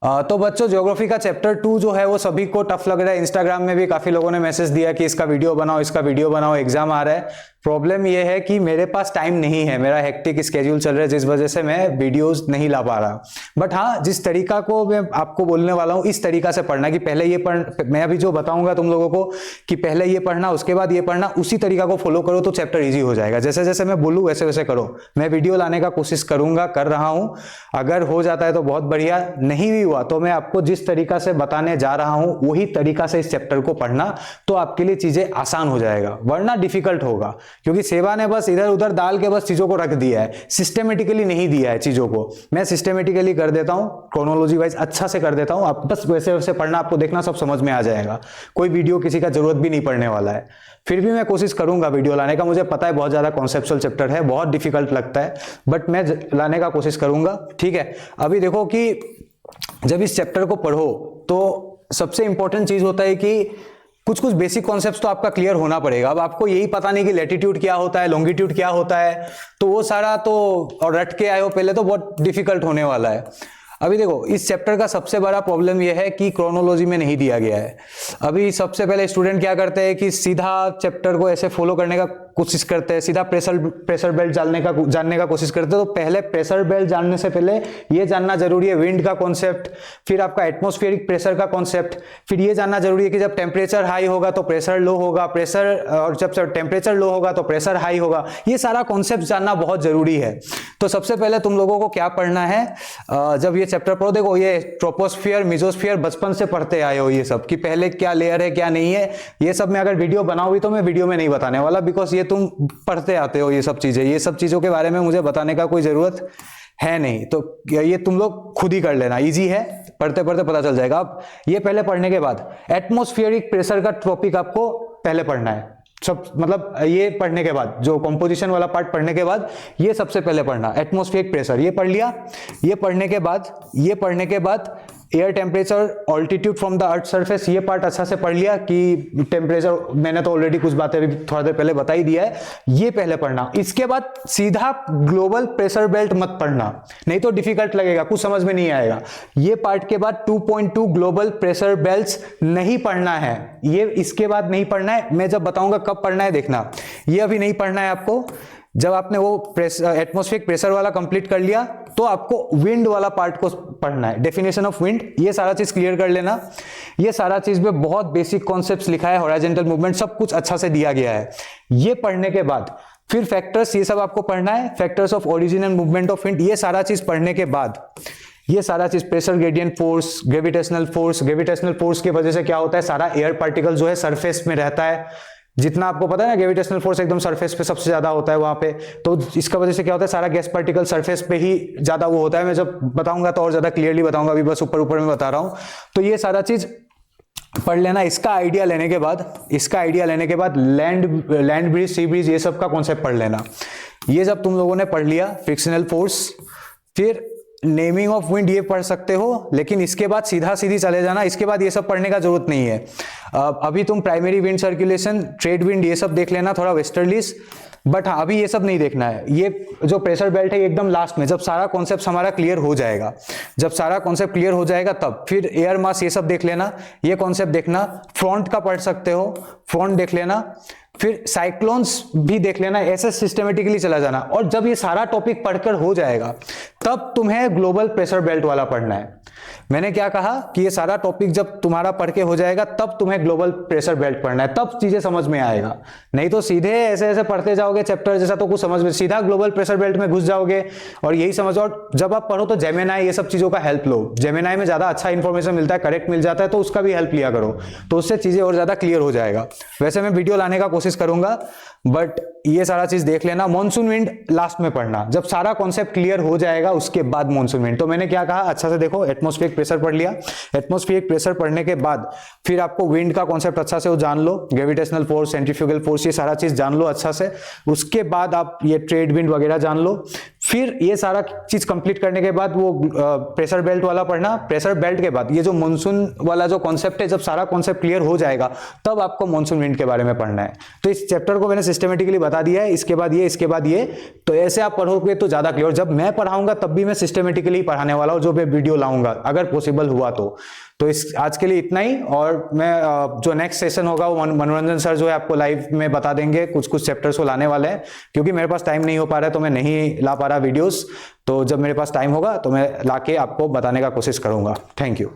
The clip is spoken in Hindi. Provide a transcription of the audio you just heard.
तो बच्चों ज्योग्राफी का चैप्टर 2 जो है वो सभी को टफ लग रहा है। इंस्टाग्राम में भी काफी लोगों ने मैसेज दिया कि इसका वीडियो बनाओ, इसका वीडियो बनाओ, एग्जाम आ रहा है। प्रॉब्लम ये है कि मेरे पास टाइम नहीं है, मेरा हेक्टिक स्केड्यूल चल रहा है, जिस वजह से मैं वीडियोस नहीं ला पा रहा। बट हाँ, जिस तरीका को मैं आपको बोलने वाला हूँ इस तरीका से पढ़ना कि पहले ये मैं अभी जो बताऊंगा तुम लोगों को कि पहले ये पढ़ना उसके बाद ये पढ़ना, उसी तरीका को फॉलो करो तो चैप्टर इजी हो जाएगा। जैसे जैसे मैं बोलूँ वैसे वैसे करो। मैं वीडियो लाने का कोशिश करूंगा, कर रहा हूं। अगर हो जाता है तो बहुत बढ़िया, नहीं भी हुआ तो मैं आपको जिस तरीका से बताने जा रहा हूं वही तरीका से इस चैप्टर को पढ़ना, तो आपके लिए चीजें आसान हो जाएगा, वरना डिफिकल्ट होगा। क्योंकि सेवा ने बस इधर उधर डाल के बस चीजों को रख दिया है, सिस्टमेटिकली नहीं दिया है चीजों को। मैं सिस्टमेटिकली कर देता हूं, क्रोनोलॉजी वाइज अच्छा से कर देता हूं। आप बस वैसे वैसे पढ़ना, आपको देखना सब समझ में आ जाएगा। कोई वीडियो किसी का जरूरत भी नहीं पड़ने वाला है। फिर भी मैं कोशिश करूंगा वीडियो लाने का। मुझे पता है बहुत ज्यादा कॉन्सेप्चुअल चैप्टर है, बहुत डिफिकल्ट लगता है, बट मैं लाने का कोशिश करूंगा। ठीक है, अभी देखो कि जब इस चैप्टर को पढ़ो तो सबसे इंपॉर्टेंट चीज होता है कि कुछ कुछ बेसिक कॉन्सेप्ट्स तो आपका क्लियर होना पड़ेगा। अब आपको यही पता नहीं कि लैटिट्यूड क्या होता है, लॉन्गिट्यूड क्या होता है, तो वो सारा तो और रट के आए हो पहले तो बहुत डिफिकल्ट होने वाला है। अभी देखो इस चैप्टर का सबसे बड़ा प्रॉब्लम यह है कि क्रोनोलॉजी में नहीं दिया गया है। अभी सबसे पहले स्टूडेंट क्या करते हैं कि सीधा चैप्टर को ऐसे फॉलो करने का कोशिश करते हैं, सीधा प्रेशर बेल्ट जानने का कोशिश करते हैं। तो पहले प्रेशर बेल्ट जानने से पहले ये जानना जरूरी है विंड का कॉन्सेप्ट, फिर आपका एटमॉस्फेरिक प्रेशर का कॉन्सेप्ट, फिर ये जानना जरूरी है कि जब टेम्परेचर हाई होगा तो प्रेशर लो होगा, और जब टेम्परेचर लो होगा तो प्रेशर हाई होगा। ये सारा कॉन्सेप्ट जानना बहुत जरूरी है। तो सबसे पहले तुम लोगों को क्या पढ़ना है, जब ये चैप्टर पढ़ो, देखो ये ट्रोपोस्फियर मिजोस्फियर बचपन से पढ़ते आए हो ये सब, कि पहले क्या लेयर है क्या नहीं है। ये सब मैं अगर वीडियो बनाऊंगी तो मैं वीडियो में नहीं बताने वाला, बिकॉज ये तुम पढ़ते आते हो ये सब चीजें। ये सब चीजों के बारे में मुझे बताने का कोई जरूरत है नहीं, तो ये तुम लोग खुद ही कर लेना, इजी है, पढ़ते पढ़ते पता चल जाएगा। अब ये पहले पढ़ने के बाद एटमॉस्फेरिक प्रेशर का टॉपिक आपको पहले पढ़ना है। सब मतलब ये पढ़ने के बाद, जो कंपोजिशन वाला पार्ट पढ़ने के बाद ये सबसे पहले पढ़ना, एटमॉस्फेरिक प्रेशर ये पढ़ लिया। ये पढ़ने के बाद air temperature altitude from the earth surface, ये पार्ट अच्छा से पढ़ लिया कि टेम्परेचर, मैंने तो ऑलरेडी कुछ बातें अभी थोड़ा देर पहले बता ही दिया है, ये पहले पढ़ना। इसके बाद सीधा ग्लोबल प्रेशर बेल्ट मत पढ़ना, नहीं तो डिफिकल्ट लगेगा, कुछ समझ में नहीं आएगा। ये पार्ट के बाद 2.2 ग्लोबल प्रेशर बेल्ट्स नहीं पढ़ना है, ये इसके बाद नहीं पढ़ना है। मैं जब बताऊंगा कब पढ़ना है देखना, ये अभी नहीं पढ़ना है आपको। जब आपने वो एटमॉस्फेरिक प्रेशर वाला कंप्लीट कर लिया तो आपको विंड वाला पार्ट को पढ़ना है, डेफिनेशन ऑफ विंड, ये सारा चीज क्लियर कर लेना। ये सारा चीज में बहुत बेसिक कॉन्सेप्ट्स लिखा है, हॉरिजॉन्टल मूवमेंट सब कुछ अच्छा से दिया गया है। ये पढ़ने के बाद फिर फैक्टर्स, ये सब आपको पढ़ना है, factors of origin and movement of wind, ये सारा चीज पढ़ने के बाद ये सारा चीज pressure gradient force, gravitational force की वजह से क्या होता है, सारा एयर पार्टिकल जो है सरफेस में रहता है। जितना आपको पता है ना, ग्रेविटेशनल फोर्स एकदम सरफेस पे सबसे ज्यादा होता है वहां पे, तो इसका वजह से क्या होता है, सारा गैस पार्टिकल सरफेस पे ही ज्यादा वो होता है। मैं जब बताऊंगा तो और ज्यादा क्लियरली बताऊंगा, अभी बस ऊपर ऊपर में बता रहा हूं। तो ये सारा चीज पढ़ लेना। इसका आइडिया लेने के बाद लैंड ब्रिज, सी ब्रिज, ये सब का कॉन्सेप्ट पढ़ लेना। ये जब तुम लोगों ने पढ़ लिया, फ्रिक्शनल फोर्स, फिर नेमिंग ऑफ विंड ये पढ़ सकते हो, लेकिन इसके बाद सीधा सीधी चले जाना, इसके बाद ये सब पढ़ने का जरूरत नहीं है। अभी तुम primary wind circulation, trade wind ये सब देख लेना, थोड़ा वेस्टर्लीज, बट हाँ अभी ये सब नहीं देखना है। ये जो प्रेशर बेल्ट है एकदम लास्ट में, जब सारा कॉन्सेप्ट हमारा क्लियर हो जाएगा, तब फिर एयर मास ये सब देख लेना, ये कॉन्सेप्ट देखना। फ्रंट का पढ़ सकते हो, फ्रंट देख लेना, फिर साइक्लोन्स भी देख लेना, ऐसे सिस्टमेटिकली चला जाना। और जब ये सारा टॉपिक पढ़कर हो जाएगा तब तुम्हें ग्लोबल प्रेशर बेल्ट वाला पढ़ना है। मैंने क्या कहा कि ये सारा टॉपिक जब तुम्हारा पढ़ के हो जाएगा तब तुम्हें ग्लोबल प्रेशर बेल्ट पढ़ना है, तब चीजें समझ में आएगा। नहीं तो सीधे ऐसे ऐसे पढ़ते जाओगे चैप्टर जैसा तो कुछ समझ में, सीधा ग्लोबल प्रेशर बेल्ट में घुस जाओगे और यही समझ। और जब आप पढ़ो तो जेमिनाई ये सब चीजों का हेल्प लो, जेमिनाई में ज्यादा अच्छा इंफॉर्मेशन मिलता है, करेक्ट मिल जाता है, तो उसका भी हेल्प लिया करो, तो उससे चीजें और ज्यादा क्लियर हो जाएगा। वैसे मैं वीडियो लाने का कोशिश करूंगा, बट ये सारा चीज देख लेना। मॉनसून विंड लास्ट में पढ़ना, जब सारा कॉन्सेप्ट क्लियर हो जाएगा उसके बाद मॉनसून विंड। तो मैंने क्या कहा, अच्छा से देखो, एटमॉस्फेरिक प्रेशर पढ़ लिया। एटमॉस्फेरिक प्रेशर पढ़ने के बाद फिर आपको विंड का कॉन्सेप्ट अच्छा से जान लो, ग्रेविटेशनल फोर्स, सेंट्रीफ्यूगल फोर्स, ये सारा चीज जान लो अच्छा से। उसके बाद आप ये ट्रेड विंड वगैरह जान लो। फिर ये सारा चीज कंप्लीट करने के बाद वो प्रेशर बेल्ट वाला पढ़ना, प्रेशर बेल्ट के बाद ये जो मॉनसून वाला जो कॉन्सेप्ट है, जब सारा कॉन्सेप्ट क्लियर हो जाएगा तब आपको मॉनसून विंड के बारे में पढ़ना है। तो इस चैप्टर को मैंने सिस्टमेटिकली बता दिया है, इसके बाद ये, इसके बाद ये, तो ऐसे आप पढ़ोगे तो ज्यादा क्लियर। जब मैं पढ़ाऊंगा तब भी मैं सिस्टमेटिकली पढ़ाने वाला हूं, जो मैं वीडियो लाऊंगा अगर पॉसिबल हुआ तो इस आज के लिए इतना ही। और मैं जो नेक्स्ट सेशन होगा वो मनोरंजन सर जो है आपको लाइव में बता देंगे, कुछ कुछ चैप्टर्स को लाने वाले हैं, क्योंकि मेरे पास टाइम नहीं हो पा रहा है तो मैं नहीं ला पा रहा वीडियोस। तो जब मेरे पास टाइम होगा तो मैं लाके आपको बताने का कोशिश करूंगा। Thank you.